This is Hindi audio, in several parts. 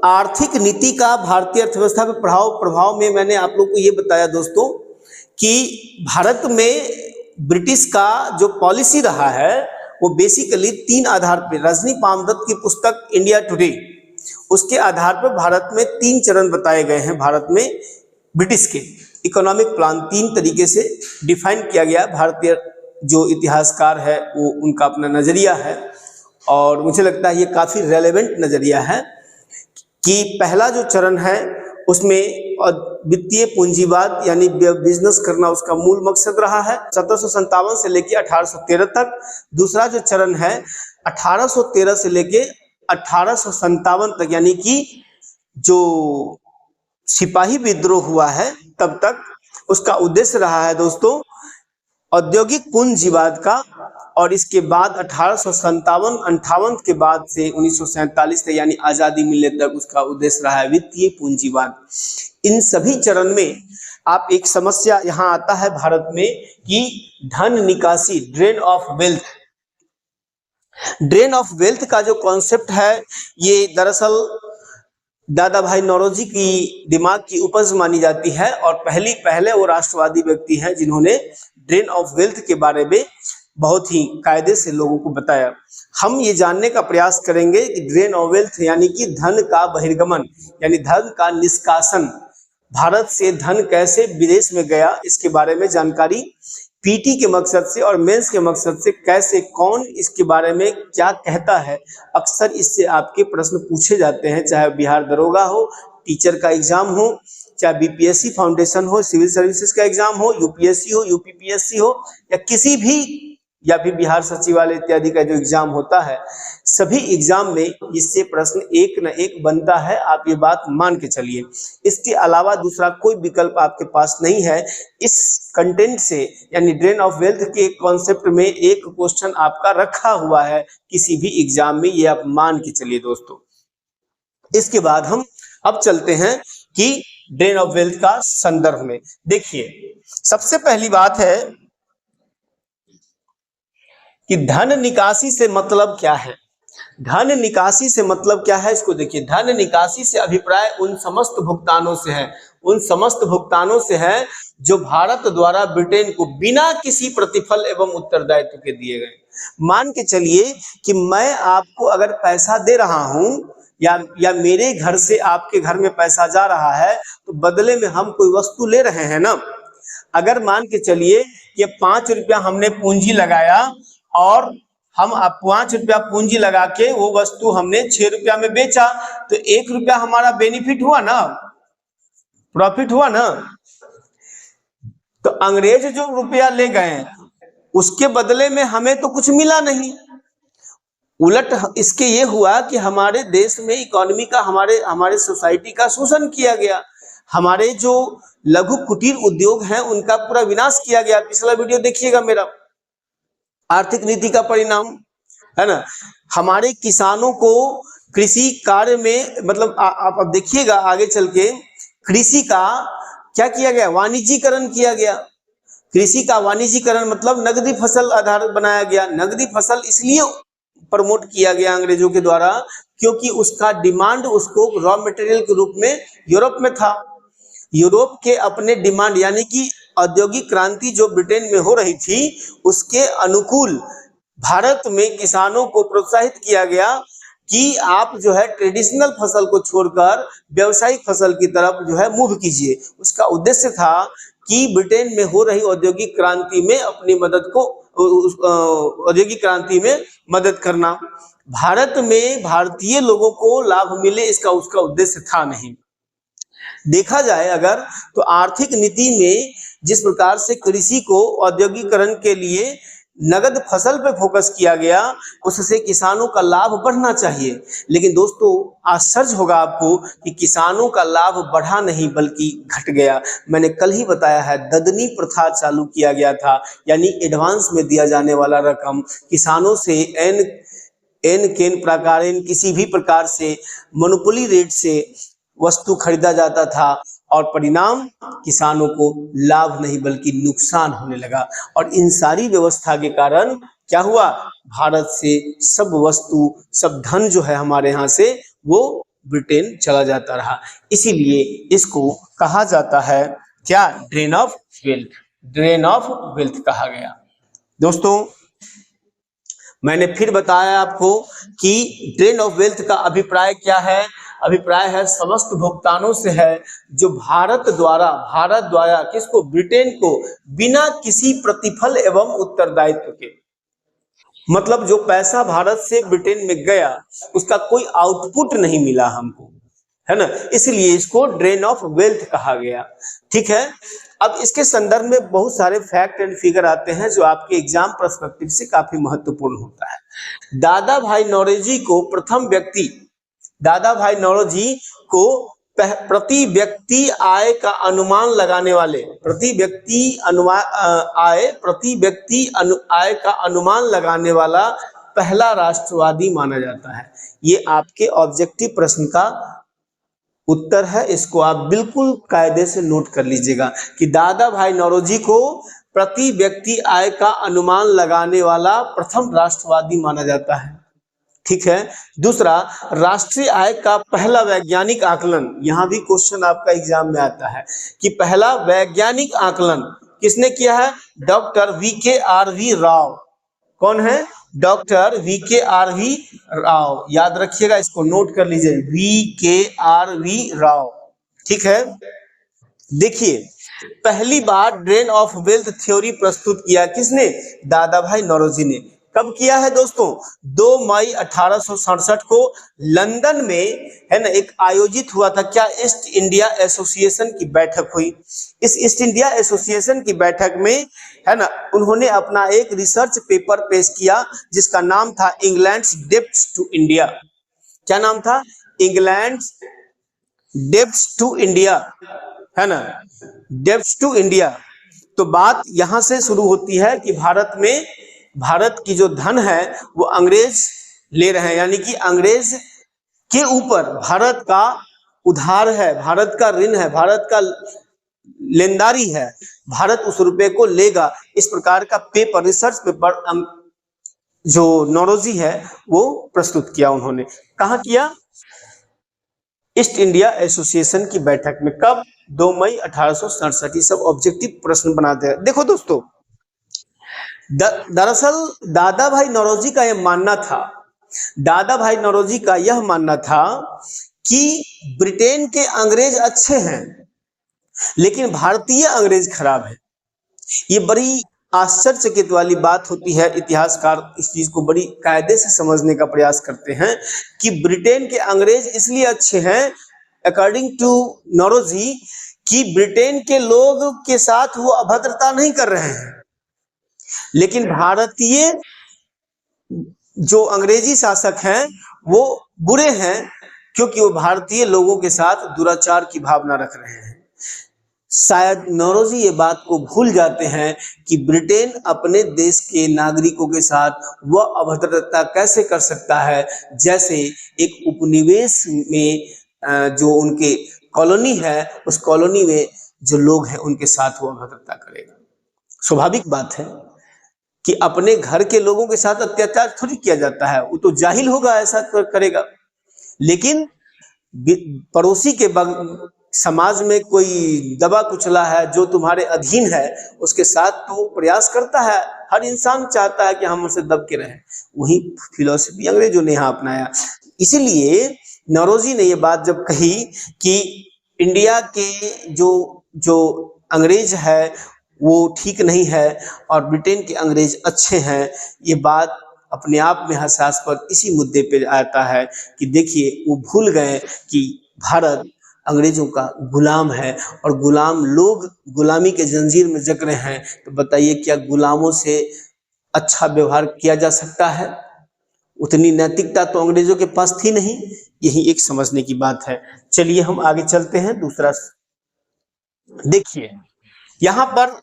आर्थिक नीति का भारतीय अर्थव्यवस्था पे प्रभाव में मैंने आप लोग को ये बताया दोस्तों कि भारत में ब्रिटिश का जो पॉलिसी रहा है वो बेसिकली 3 आधार पे, रजनी पामदत्त की पुस्तक इंडिया टुडे, उसके आधार पर भारत में 3 चरण बताए गए हैं। भारत में ब्रिटिश के इकोनॉमिक प्लान 3 तरीके से डिफाइन किया गया। भारतीय जो इतिहासकार है वो उनका अपना नजरिया है और मुझे लगता है ये काफी रेलेवेंट नजरिया है कि पहला जो चरण है उसमें वित्तीय पूंजीवाद यानी बिजनेस करना उसका मूल मकसद रहा है 1757 से लेकर 1813 तक। दूसरा जो चरण है 1813 से लेकर 1857 तक, यानी कि जो सिपाही विद्रोह हुआ है तब तक, उसका उद्देश्य रहा है दोस्तों औद्योगिक पूंजीवाद का। और इसके बाद 1857-58 के बाद से 1947 तक यानी आजादी मिलने तक उसका उद्देश्य रहा है वित्तीय पूंजीवाद। इन सभी चरण में आप एक समस्या यहां आता है भारत में कि धन निकासी, drain of wealth. Drain of wealth का जो कॉन्सेप्ट है ये दरअसल दादा भाई नौरोजी की दिमाग की उपज मानी जाती है और पहले वो राष्ट्रवादी व्यक्ति हैं जिन्होंने ड्रेन ऑफ वेल्थ के बारे में बहुत ही कायदे से लोगों को बताया। हम ये जानने का प्रयास करेंगे कि ड्रेन ऑफ वेल्थ यानी कि धन का बहिर्गमन, यानी धन का निष्कासन, भारत से धन कैसे विदेश में गया, इसके बारे में जानकारी पीटी के मकसद से और मेंस के मकसद से कैसे, कौन इसके बारे में क्या कहता है, अक्सर इससे आपके प्रश्न पूछे जाते हैं। चाहे बिहार दरोगा हो, टीचर का एग्जाम हो, चाहे बीपीएससी फाउंडेशन हो, सिविल सर्विसेज का एग्जाम हो, यूपीएससी हो, यूपीपीएससी हो, या किसी भी, या फिर बिहार सचिवालय इत्यादि का जो एग्जाम होता है, सभी एग्जाम में इससे प्रश्न एक न एक बनता है। आप ये बात मान के चलिए, इसके अलावा दूसरा कोई विकल्प आपके पास नहीं है। इस कंटेंट से यानी ड्रेन ऑफ वेल्थ के कॉन्सेप्ट में एक क्वेश्चन आपका रखा हुआ है किसी भी एग्जाम में, ये आप मान के चलिए दोस्तों। इसके बाद हम अब चलते हैं कि ड्रेन ऑफ वेल्थ का संदर्भ में देखिए, सबसे पहली बात है कि धन निकासी से मतलब क्या है। धन निकासी से मतलब क्या है इसको देखिए। धन निकासी से अभिप्राय उन समस्त भुगतानों से है, उन समस्त भुगतानों से है जो भारत द्वारा ब्रिटेन को बिना किसी प्रतिफल एवं उत्तरदायित्व के दिए गए। मान के चलिए कि मैं आपको अगर पैसा दे रहा हूं या मेरे घर से आपके घर में पैसा जा रहा है तो बदले में हम कोई वस्तु ले रहे हैं ना। अगर मान के चलिए कि 5 रुपया हमने पूंजी लगाया और हम 5 रुपया पूंजी लगा के वो वस्तु हमने 6 रुपया में बेचा तो 1 रुपया हमारा बेनिफिट हुआ ना, प्रॉफिट हुआ ना। तो अंग्रेज जो रुपया ले गए उसके बदले में हमें तो कुछ मिला नहीं, उलट इसके ये हुआ कि हमारे देश में इकोनॉमी का, हमारे सोसाइटी का शोषण किया गया। हमारे जो लघु कुटीर उद्योग हैं उनका पूरा विनाश किया गया। पिछला वीडियो देखिएगा मेरा, आर्थिक नीति का परिणाम है ना। हमारे किसानों को कृषि कार्य में, मतलब आप अब देखिएगा आगे चल के, कृषि का क्या किया गया, वाणिज्यीकरण किया गया। कृषि का वाणिज्यीकरण मतलब नगदी फसल आधारित बनाया गया। नगदी फसल इसलिए प्रमोट किया गया अंग्रेजों के द्वारा क्योंकि उसका डिमांड उसको रॉ मटेरियल के रूप में यूरोप में था। यूरोप के अपने डिमांड यानी कि औद्योगिक क्रांति जो ब्रिटेन में हो रही थी उसके अनुकूल भारत में किसानों को प्रोत्साहित किया गया कि आप जो है ट्रेडिशनल फसल को छोड़कर व्यावसायिक फसल की तरफ जो है मूव कीजिए। उसका उद्देश्य था कि ब्रिटेन में हो रही औद्योगिक क्रांति में अपनी मदद को, औद्योगिक क्रांति में मदद करना। भारत में भारतीय लोगों को लाभ मिले इसका उसका उद्देश्य था नहीं। देखा जाए अगर तो आर्थिक नीति में जिस प्रकार से कृषि को औद्योगिकरण के लिए नगद फसल पे फोकस किया गया उससे किसानों का लाभ बढ़ना चाहिए। लेकिन दोस्तों आश्चर्य होगा आपको कि किसानों का लाभ बढ़ा नहीं बल्कि घट गया। मैंने कल ही बताया है ददनी प्रथा चालू किया गया था, यानी एडवांस में दिया जाने वाला रकम किसानों से एन प्रकार किसी भी प्रकार से मोनोपोली रेट से वस्तु खरीदा जाता था और परिणाम किसानों को लाभ नहीं बल्कि नुकसान होने लगा। और इन सारी व्यवस्था के कारण क्या हुआ, भारत से सब वस्तु, सब धन जो है हमारे यहाँ से वो ब्रिटेन चला जाता रहा। इसीलिए इसको कहा जाता है क्या, drain of wealth, drain of wealth कहा गया। दोस्तों मैंने फिर बताया आपको कि ड्रेन ऑफ वेल्थ का अभिप्राय क्या है, अभिप्राय है समस्त भुगतानों से है जो भारत द्वारा किसको, ब्रिटेन को, बिना किसी प्रतिफल एवं उत्तरदायित्व के, मतलब जो पैसा भारत से ब्रिटेन में गया उसका कोई आउटपुट नहीं मिला हमको, है ना, इसलिए इसको ड्रेन ऑफ वेल्थ कहा गया। ठीक है, अब इसके संदर्भ में बहुत सारे फैक्ट एंड फिगर आते हैं जो आपके एग्जाम पर्सपेक्टिव से काफी महत्वपूर्ण होता है। दादा भाई नौरोजी को प्रथम व्यक्ति, दादा भाई नौरोजी को प्रति व्यक्ति आय का अनुमान लगाने वाले, आय का अनुमान लगाने वाला पहला राष्ट्रवादी माना जाता है। ये आपके ऑब्जेक्टिव प्रश्न का उत्तर है, इसको आप बिल्कुल कायदे से नोट कर लीजिएगा कि दादा भाई नौरोजी को प्रति व्यक्ति आय का अनुमान लगाने वाला प्रथम राष्ट्रवादी माना जाता है। ठीक है, दूसरा, राष्ट्रीय आय का पहला वैज्ञानिक आकलन, यहां भी क्वेश्चन आपका एग्जाम में आता है कि पहला वैज्ञानिक आकलन किसने किया है, डॉक्टर VKRV राव। कौन है, डॉक्टर VKRV राव, याद रखिएगा, इसको नोट कर लीजिए, VKRV राव। ठीक है, देखिए पहली बार ड्रेन ऑफ वेल्थ थ्योरी प्रस्तुत किया किसने, दादा भाई नौरोजी ने। कब किया है दोस्तों, 2 मई 1867 को लंदन में, है ना, एक आयोजित हुआ था क्या, ईस्ट इंडिया एसोसिएशन की बैठक हुई। इस ईस्ट इंडिया एसोसिएशन की बैठक में, है ना, उन्होंने अपना एक रिसर्च पेपर पेश किया जिसका नाम था इंग्लैंड्स डेब्ट्स टू इंडिया। क्या नाम था, इंग्लैंड्स डेब्ट्स टू इंडिया, है ना, डेब्ट्स टू इंडिया। तो बात यहां से शुरू होती है कि भारत की जो धन है वो अंग्रेज ले रहे हैं, यानी कि अंग्रेज के ऊपर भारत का उधार है, भारत का ऋण है, भारत का लेनदारी है, भारत उस रुपए को लेगा। इस प्रकार का पेपर, रिसर्च पेपर जो नौरोजी है वो प्रस्तुत किया उन्होंने। कहाँ किया, ईस्ट इंडिया एसोसिएशन की बैठक में। कब, 2 मई 1867। ये सब ऑब्जेक्टिव प्रश्न बनाते हैं। देखो दोस्तों, दरअसल दादा भाई नौरोजी का यह मानना था, दादा भाई नौरोजी का यह मानना था कि ब्रिटेन के अंग्रेज अच्छे हैं लेकिन भारतीय अंग्रेज खराब है। ये बड़ी आश्चर्यचकित वाली बात होती है। इतिहासकार इस चीज को बड़ी कायदे से समझने का प्रयास करते हैं कि ब्रिटेन के अंग्रेज इसलिए अच्छे हैं अकॉर्डिंग टू नौरोजी कि ब्रिटेन के लोग के साथ वो अभद्रता नहीं कर रहे हैं, लेकिन भारतीय जो अंग्रेजी शासक हैं वो बुरे हैं क्योंकि वो भारतीय लोगों के साथ दुराचार की भावना रख रहे हैं। शायद नौरोजी ये बात को भूल जाते हैं कि ब्रिटेन अपने देश के नागरिकों के साथ वह अभद्रता कैसे कर सकता है जैसे एक उपनिवेश में जो उनके कॉलोनी है उस कॉलोनी में जो लोग हैं उनके साथ वो अभद्रता करेगा। स्वाभाविक बात है कि अपने घर के लोगों के साथ अत्याचार थोड़ी किया जाता है, वो तो जाहिल होगा ऐसा करेगा। लेकिन पड़ोसी के समाज में कोई दबा कुचला है जो तुम्हारे अधीन है उसके साथ तो प्रयास करता है, हर इंसान चाहता है कि हम उसे दब के रहें। वही फिलॉसफी अंग्रेजों ने यहाँ अपनाया। इसीलिए नौरोजी ने ये बात जब कही कि इंडिया के जो अंग्रेज है वो ठीक नहीं है और ब्रिटेन के अंग्रेज अच्छे हैं, ये बात अपने आप में हास्यास्पद इसी मुद्दे पे आता है कि देखिए वो भूल गए कि भारत अंग्रेजों का गुलाम है और गुलाम लोग गुलामी के जंजीर में जकड़े हैं। तो बताइए क्या गुलामों से अच्छा व्यवहार किया जा सकता है? उतनी नैतिकता तो अंग्रेजों के पास थी नहीं। यही एक समझने की बात है। चलिए हम आगे चलते हैं। दूसरा देखिए, यहाँ पर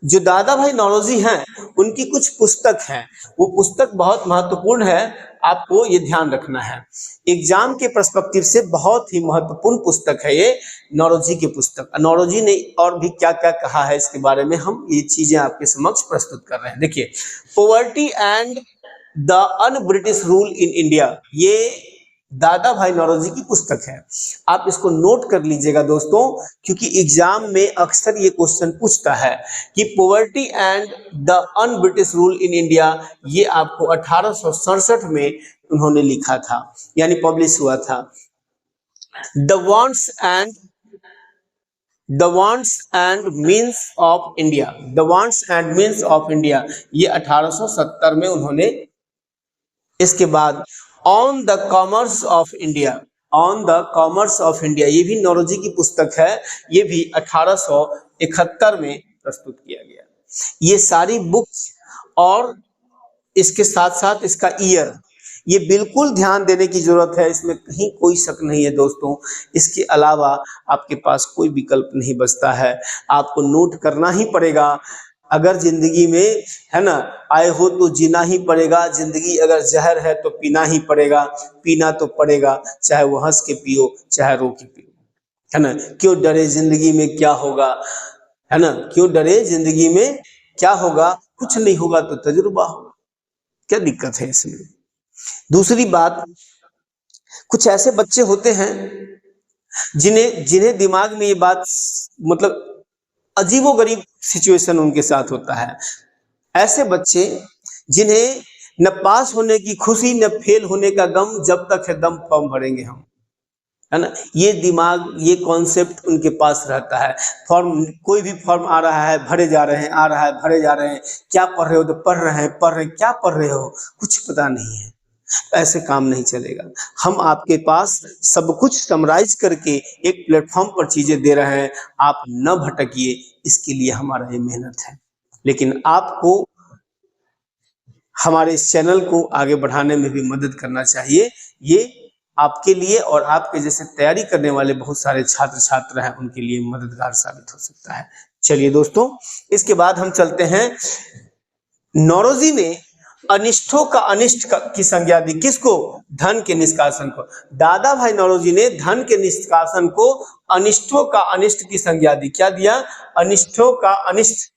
जो दादा भाई नौरोजी हैं उनकी कुछ पुस्तक हैं, वो पुस्तक बहुत महत्वपूर्ण है, आपको ये ध्यान रखना है। एग्जाम के पर्सपेक्टिव से बहुत ही महत्वपूर्ण पुस्तक है ये नौरोजी की पुस्तक। नौरोजी ने और भी क्या क्या कहा है इसके बारे में हम ये चीजें आपके समक्ष प्रस्तुत कर रहे हैं। देखिए, poverty and the un British rule in India, ये दादा भाई नौरोजी की पुस्तक है। आप इसको नोट कर लीजिएगा दोस्तों, क्योंकि एग्जाम में अक्सर ये क्वेश्चन पूछता है कि poverty and the un British rule in India, ये आपको 1867 में उन्होंने लिखा था, यानी पब्लिश हुआ था। The wants and means of India, the wants and means of India, ये 1870 में उन्होंने। इसके बाद on the commerce of India, on the commerce of India, ये भी नौरोजी की पुस्तक है, ये भी 1871 में प्रस्तुत किया गया। ये सारी बुक्स और इसके साथ साथ इसका ईयर, ये बिल्कुल ध्यान देने की जरूरत है, इसमें कहीं कोई शक नहीं है दोस्तों। इसके अलावा आपके पास कोई विकल्प नहीं बचता है, आपको नोट करना ही पड़ेगा। अगर जिंदगी में, है ना, आए हो तो जीना ही पड़ेगा, जिंदगी अगर जहर है तो पीना ही पड़ेगा, पीना तो पड़ेगा, चाहे वो हंस के पियो चाहे रो के पियो, है ना। क्यों डरे जिंदगी में क्या होगा, है ना, क्यों डरे जिंदगी में क्या होगा, कुछ नहीं होगा तो तजुर्बा होगा, क्या दिक्कत है इसमें। दूसरी बात, कुछ ऐसे बच्चे होते हैं जिन्हें दिमाग में ये बात, मतलब अजीबोगरीब सिचुएशन उनके साथ होता है। ऐसे बच्चे जिन्हें न पास होने की खुशी न फेल होने का गम, जब तक है दम फॉर्म भरेंगे हम, है ना। ये दिमाग, ये कॉन्सेप्ट उनके पास रहता है। फॉर्म, कोई भी फॉर्म आ रहा है भरे जा रहे हैं, आ रहा है भरे जा रहे हैं। क्या पढ़ रहे हो, तो पढ़ रहे हैं, क्या पढ़ रहे हो कुछ पता नहीं है। ऐसे काम नहीं चलेगा। हम आपके पास सब कुछ समराइज करके एक प्लेटफॉर्म पर चीजें दे रहे हैं, आप न भटकिए, इसके लिए हमारा ये मेहनत है। लेकिन आपको हमारे इस चैनल को आगे बढ़ाने में भी मदद करना चाहिए। ये आपके लिए और आपके जैसे तैयारी करने वाले बहुत सारे छात्र छात्रा हैं, उनके लिए मददगार साबित हो सकता है। चलिए दोस्तों, इसके बाद हम चलते हैं। नौरोजी ने अनिष्टों का अनिष्ट की संज्ञा दी, किसको, धन के निष्कासन को। दादा भाई नौरोजी ने धन के निष्कासन को अनिष्टों का अनिष्ट की संज्ञा दी। क्या दिया, अनिष्टों का अनिष्ट,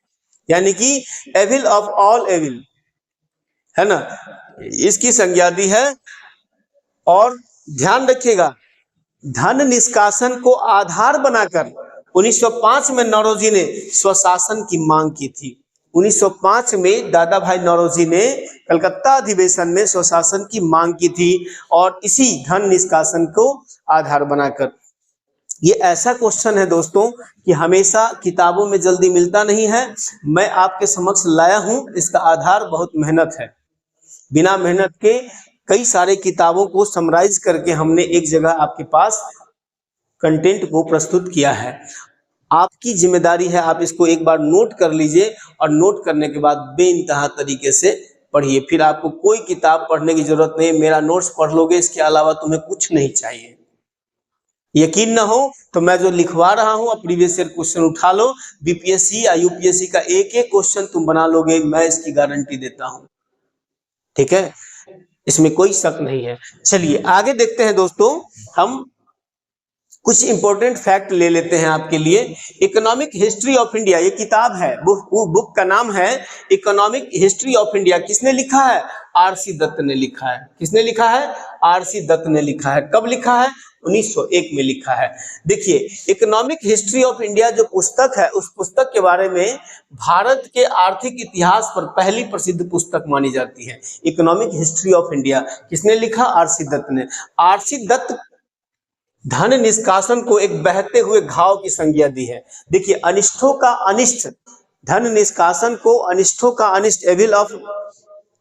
यानी कि एविल ऑफ ऑल एविल, है ना, इसकी संज्ञा दी है। और ध्यान रखिएगा, धन निष्कासन को आधार बनाकर 1905 में नौरोजी ने स्वशासन की मांग की थी। 1905 में दादा भाई नौरोजी ने कलकत्ता अधिवेशन में स्वशासन की मांग की थी, और इसी धन निष्कासन को आधार बनाकर। ये ऐसा क्वेश्चन है दोस्तों कि हमेशा किताबों में जल्दी मिलता नहीं है, मैं आपके समक्ष लाया हूं। इसका आधार बहुत मेहनत है, बिना मेहनत के कई सारे किताबों को समराइज करके हमने एक जगह आपके पास कंटेंट को प्रस्तुत किया है। आपकी जिम्मेदारी है, आप इसको एक बार नोट कर लीजिए, और नोट करने के बाद बेइंतहा तरीके से पढ़िए। फिर आपको कोई किताब पढ़ने की जरूरत नहीं, मेरा नोट्स पढ़ लोगे, इसके अलावा तुम्हें कुछ नहीं चाहिए। यकीन ना हो तो मैं जो लिखवा रहा हूं, अब प्रीवियस ईयर क्वेश्चन उठा लो, बीपीएससी या यूपीएससी का एक एक क्वेश्चन तुम बना लोगे, मैं इसकी गारंटी देता हूं। ठीक है, इसमें कोई शक नहीं है। चलिए आगे देखते हैं दोस्तों, हम कुछ इंपॉर्टेंट फैक्ट ले लेते हैं आपके लिए। इकोनॉमिक हिस्ट्री ऑफ इंडिया, ये किताब है, बुक का नाम है इकोनॉमिक हिस्ट्री ऑफ इंडिया। किसने लिखा है, आरसी दत्त ने लिखा है। किसने लिखा है, आरसी दत्त ने लिखा है। कब लिखा है, 1901 में लिखा है। देखिए, इकोनॉमिक हिस्ट्री ऑफ इंडिया जो पुस्तक है, उस पुस्तक के बारे में भारत के आर्थिक इतिहास पर पहली प्रसिद्ध पुस्तक मानी जाती है। इकोनॉमिक हिस्ट्री ऑफ इंडिया किसने लिखा, आरसी दत्त ने। आरसी दत्त धन निष्कासन को एक बहते हुए घाव की संज्ञा दी है। देखिए, अनिष्टों का अनिष्ट, धन निष्कासन को अनिष्टों का अनिष्ट, एविल ऑफ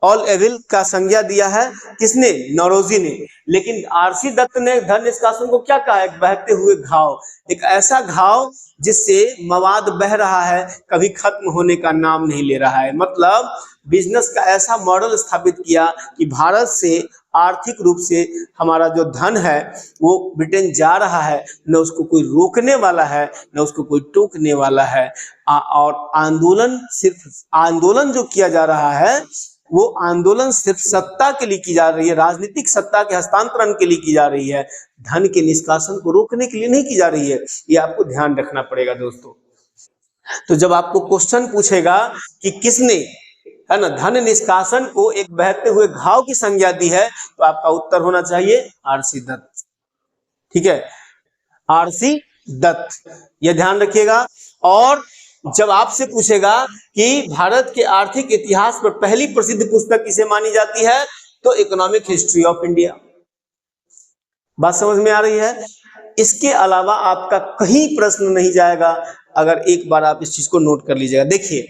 ऑल एविल का संज्ञा दिया है किसने, नौरोजी ने। लेकिन आरसी दत्त ने धन निष्कासन को क्या कहा, एक बहते हुए घाव, एक ऐसा घाव जिससे मवाद बह रहा है, कभी खत्म होने का नाम नहीं ले रहा है। मतलब बिजनेस का ऐसा मॉडल स्थापित किया कि भारत से आर्थिक रूप से हमारा जो धन है वो ब्रिटेन जा रहा है, न उसको कोई रोकने वाला है, न उसको कोई टोकने वाला है। और आंदोलन जो किया जा रहा है, वो आंदोलन सिर्फ सत्ता के लिए की जा रही है, राजनीतिक सत्ता के हस्तांतरण के लिए की जा रही है, धन के निष्कासन को रोकने के लिए नहीं की जा रही है। ये आपको ध्यान रखना पड़ेगा दोस्तों। तो जब आपको क्वेश्चन पूछेगा कि किसने, है ना, धन निष्कासन को एक बहते हुए घाव की संज्ञा दी है, तो आपका उत्तर होना चाहिए आरसी दत्त। ठीक है, आरसी दत्त, यह ध्यान रखिएगा। और जब आपसे पूछेगा कि भारत के आर्थिक इतिहास पर पहली प्रसिद्ध पुस्तक किसे मानी जाती है, तो इकोनॉमिक हिस्ट्री ऑफ इंडिया। बात समझ में आ रही है? इसके अलावा आपका कहीं प्रश्न नहीं जाएगा, अगर एक बार आप इस चीज को नोट कर लीजिएगा। देखिए,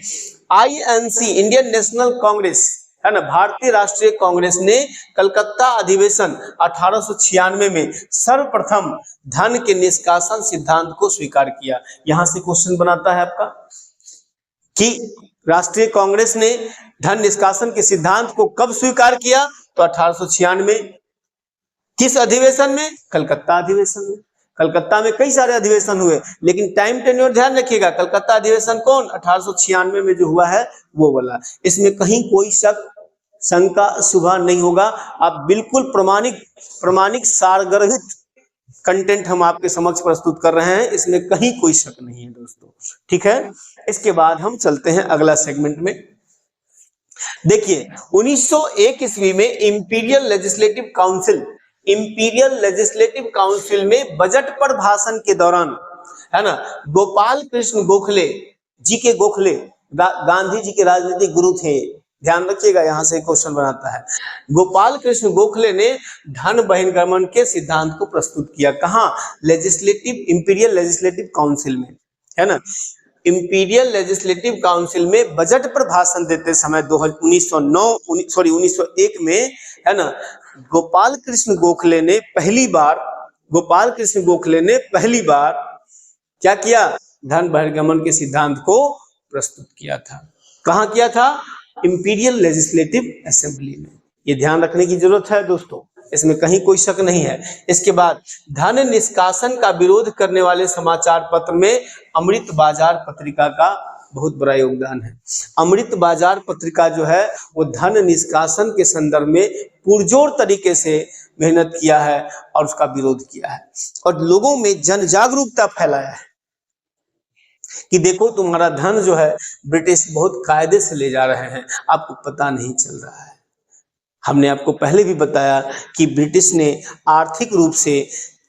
आईएनसी, इंडियन नेशनल कांग्रेस, है ना, भारतीय राष्ट्रीय कांग्रेस ने कलकत्ता अधिवेशन 1896 में सर्वप्रथम धन के निष्कासन सिद्धांत को स्वीकार किया। यहां से क्वेश्चन बनाता है आपका कि राष्ट्रीय कांग्रेस ने धन निष्कासन के सिद्धांत को कब स्वीकार किया, तो 1896। किस अधिवेशन में? कलकत्ता अधिवेशन में। कलकत्ता में कई सारे अधिवेशन हुए, लेकिन टाइम टेन्योर ध्यान रखिएगा, कलकत्ता अधिवेशन कौन? 1896 में जो हुआ है वो वाला। इसमें कहीं कोई शक, शंका, शुभा नहीं होगा। आप बिल्कुल प्रमाणिक सारगर्भित कंटेंट हम आपके समक्ष प्रस्तुत कर रहे हैं, इसमें कहीं कोई शक नहीं है दोस्तों। ठीक है, इसके बाद हम चलते हैं अगला सेगमेंट में। देखिए, 1901 ईस्वी में इंपीरियल लेजिस्लेटिव काउंसिल में बजट पर भाषण के दौरान, है ना, गोपाल कृष्ण गोखले जी के, गोखले गांधी जी के राजनीतिक गुरु थे, ध्यान रखिएगा, यहां से क्वेश्चन बनाता है। गोपाल कृष्ण गोखले ने धन बहिर्गमन के सिद्धांत को प्रस्तुत किया। कहां? इंपीरियल लेजिस्लेटिव काउंसिल में, है ना। इंपीरियल लेजिस्लेटिव काउंसिल में बजट पर भाषण देते समय 1901 में, है ना, गोपाल कृष्ण गोखले ने पहली बार क्या किया? धन बहिर्गमन के सिद्धांत को प्रस्तुत किया था। कहां किया था? इंपीरियल लेजिस्लेटिव असेंबली में। ये ध्यान रखने की जरूरत है दोस्तों, इसमें कहीं कोई शक नहीं है। इसके बाद धन निष्कासन का विरोध करने वाले समाचार पत्र में अमृत बाजार पत्रिका का बहुत बड़ा योगदान है। अमृत बाजार पत्रिका जो है वो धन निष्कासन के संदर्भ में पुरजोर तरीके से मेहनत किया है और उसका विरोध किया है और लोगों में जन जागरूकता फैलाया है कि देखो तुम्हारा धन जो है ब्रिटिश बहुत कायदे से ले जा रहे हैं, आपको पता नहीं चल रहा है। हमने आपको पहले भी बताया कि ब्रिटिश ने आर्थिक रूप से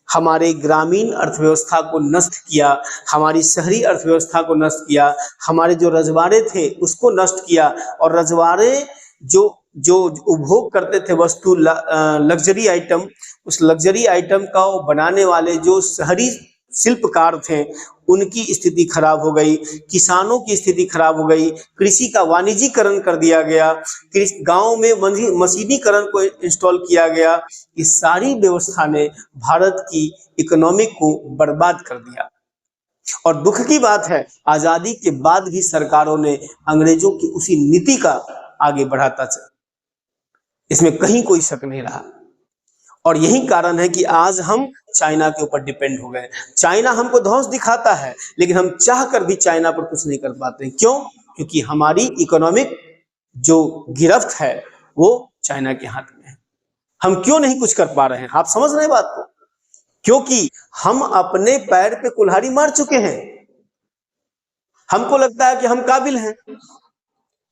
हमारे ग्रामीण अर्थव्यवस्था को नष्ट किया, हमारी शहरी अर्थव्यवस्था को नष्ट किया, हमारे जो रजवाड़े थे उसको नष्ट किया और रजवाड़े जो उपभोग करते थे वस्तु, लग्जरी आइटम, उस लग्जरी आइटम का बनाने वाले जो शहरी शिल्पकार थे उनकी स्थिति खराब हो गई, किसानों की स्थिति खराब हो गई, कृषि का वाणिज्यीकरण कर दिया गया, गांव में मशीनीकरण को इंस्टॉल किया गया। इस सारी व्यवस्था ने भारत की इकोनॉमी को बर्बाद कर दिया और दुख की बात है आजादी के बाद भी सरकारों ने अंग्रेजों की उसी नीति का आगे बढ़ाता चला, इसमें कहीं कोई शक नहीं रहा। और यही कारण है कि आज हम चाइना के ऊपर डिपेंड हो गए। चाइना हमको धौंस दिखाता है लेकिन हम चाहकर भी चाइना पर कुछ नहीं कर पाते। क्यों? क्योंकि हमारी इकोनॉमिक जो गिरफ्त है वो चाइना के हाथ में है। हम क्यों नहीं कुछ कर पा रहे हैं? आप समझ रहे हैं बात को? क्योंकि हम अपने पैर पे कुल्हाड़ी मार चुके हैं। हमको लगता है कि हम काबिल हैं।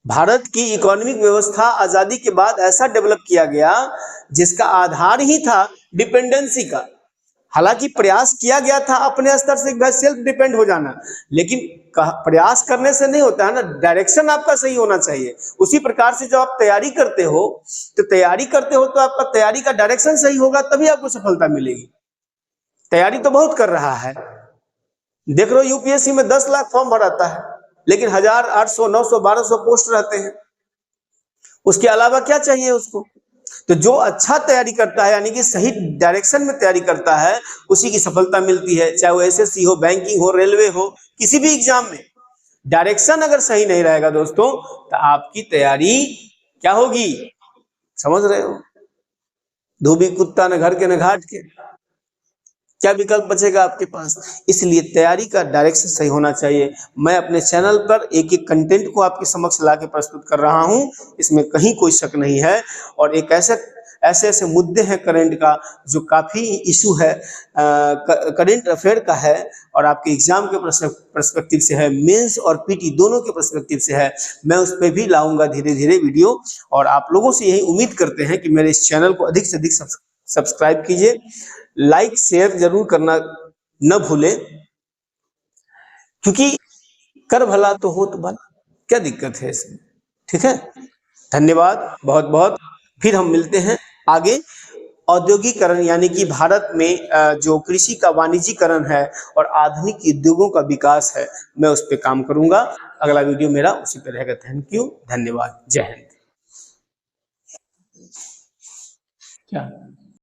भारत की इकोनॉमिक व्यवस्था आजादी के बाद ऐसा डेवलप किया गया जिसका आधार ही था डिपेंडेंसी का। हालांकि प्रयास किया गया था अपने स्तर से सेल्फ डिपेंड हो जाना, लेकिन प्रयास करने से नहीं होता है ना, डायरेक्शन आपका सही होना चाहिए। उसी प्रकार से जब आप तैयारी करते हो तो आपका तैयारी का डायरेक्शन सही होगा तभी आपको सफलता मिलेगी। तैयारी तो बहुत कर रहा है, देख लो यूपीएससी में 10 लाख फॉर्म भराता है लेकिन 1000, 800, 900, 1200 पोस्ट रहते हैं। उसके अलावा क्या चाहिए उसको? तो जो अच्छा तैयारी करता है यानी कि सही डायरेक्शन में तैयारी करता है उसी की सफलता मिलती है, चाहे वो एसएससी हो, बैंकिंग हो, रेलवे हो, किसी भी एग्जाम में डायरेक्शन अगर सही नहीं रहेगा दोस्तों तो आपकी तैयारी क्या होगी? समझ रहे हो? धोबी कुत्ता न घर के न घाट के, क्या विकल्प बचेगा आपके पास? इसलिए तैयारी का डायरेक्शन सही होना चाहिए। मैं अपने चैनल पर एक एक कंटेंट को आपके समक्ष लाके प्रस्तुत कर रहा हूं, इसमें कहीं कोई शक नहीं है। और एक ऐसे ऐसे मुद्दे हैं करंट का जो काफी इशू है, करंट अफेयर का है और आपके एग्जाम के पर्सपेक्टिव से है, मेंस और पीटी दोनों के पर्सपेक्टिव से है। मैं उस पर भी लाऊंगा धीरे धीरे वीडियो, और आप लोगों से यही उम्मीद करते हैं कि मेरे इस चैनल को अधिक से अधिक सब्सक्राइब कीजिए, लाइक शेयर जरूर करना न भूलें, क्योंकि कर भला तो हो तो भला, क्या दिक्कत है इसमें। ठीक है, धन्यवाद बहुत बहुत। फिर हम मिलते हैं आगे। औद्योगिकरण यानी कि भारत में जो कृषि का वाणिज्यीकरण है और आधुनिक उद्योगों का विकास है, मैं उस पर काम करूंगा। अगला वीडियो मेरा उसी पर रहेगा। थैंक यू, धन्यवाद, जय हिंद। क्या